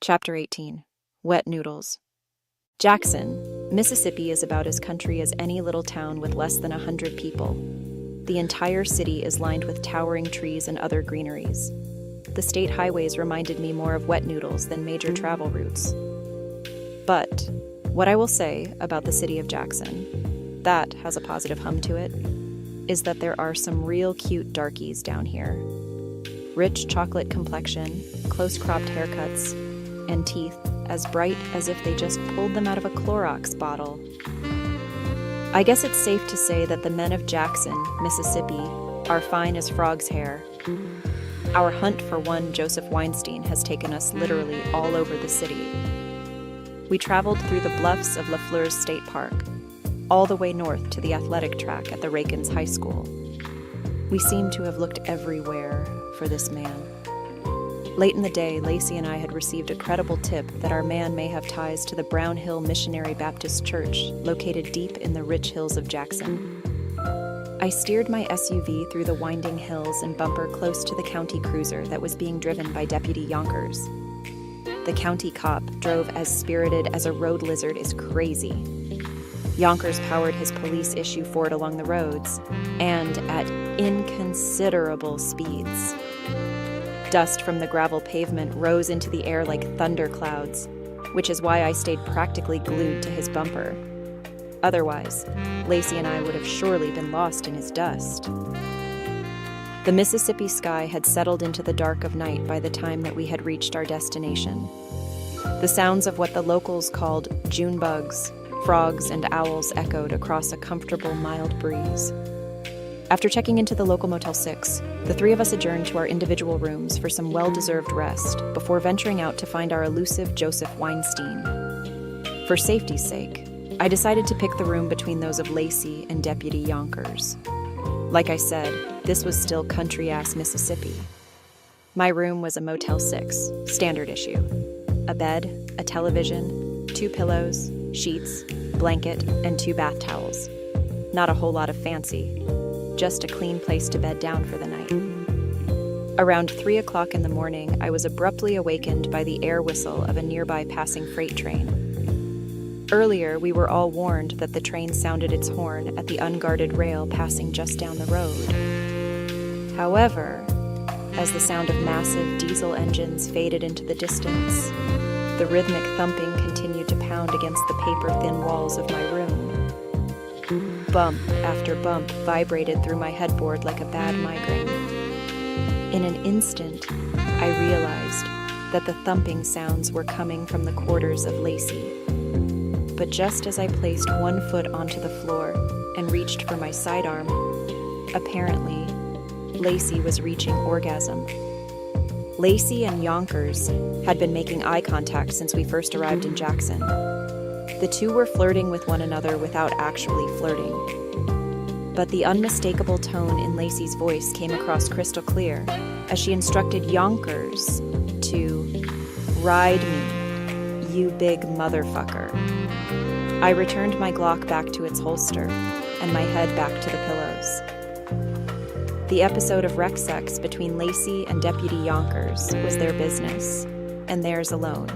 Chapter 18. Wet Noodles. Jackson, Mississippi is about as country as any little town with less than 100 people. The entire city is lined with towering trees and other greeneries. The state highways reminded me more of wet noodles than major travel routes. But what I will say about the city of Jackson, that has a positive hum to it, is that there are some real cute darkies down here. Rich chocolate complexion, close-cropped haircuts, and teeth as bright as if they just pulled them out of a Clorox bottle. I guess it's safe to say that the men of Jackson, Mississippi, are fine as frog's hair. Our hunt for one Joseph Weinstein has taken us literally all over the city. We traveled through the bluffs of LaFleur's State Park, all the way north to the athletic track at the Rakins High School. We seem to have looked everywhere for this man. Late in the day, Lacey and I had received a credible tip that our man may have ties to the Brown Hill Missionary Baptist Church, located deep in the rich hills of Jackson. I steered my SUV through the winding hills and bumper close to the county cruiser that was being driven by Deputy Yonkers. The county cop drove as spirited as a road lizard is crazy. Yonkers powered his police-issue Ford along the roads, and at inconsiderable speeds. Dust from the gravel pavement rose into the air like thunderclouds, which is why I stayed practically glued to his bumper. Otherwise, Lacey and I would have surely been lost in his dust. The Mississippi sky had settled into the dark of night by the time that we had reached our destination. The sounds of what the locals called June bugs, frogs, and owls echoed across a comfortable, mild breeze. After checking into the local Motel 6, the three of us adjourned to our individual rooms for some well-deserved rest before venturing out to find our elusive Joseph Weinstein. For safety's sake, I decided to pick the room between those of Lacey and Deputy Yonkers. Like I said, this was still country-ass Mississippi. My room was a Motel 6, standard issue. A bed, a television, 2 pillows, sheets, blanket, and 2 bath towels. Not a whole lot of fancy. Just a clean place to bed down for the night. Around 3 o'clock in the morning, I was abruptly awakened by the air whistle of a nearby passing freight train. Earlier, we were all warned that the train sounded its horn at the unguarded rail passing just down the road. However, as the sound of massive diesel engines faded into the distance, the rhythmic thumping continued to pound against the paper-thin walls of my room. Bump after bump vibrated through my headboard like a bad migraine. In an instant, I realized that the thumping sounds were coming from the quarters of Lacey. But just as I placed one foot onto the floor and reached for my sidearm, apparently, Lacey was reaching orgasm. Lacey and Yonkers had been making eye contact since we first arrived in Jackson. The two were flirting with one another without actually flirting. But the unmistakable tone in Lacey's voice came across crystal clear as she instructed Yonkers to ride me, you big motherfucker. I returned my Glock back to its holster and my head back to the pillows. The episode of rec sex between Lacey and Deputy Yonkers was their business, and theirs alone.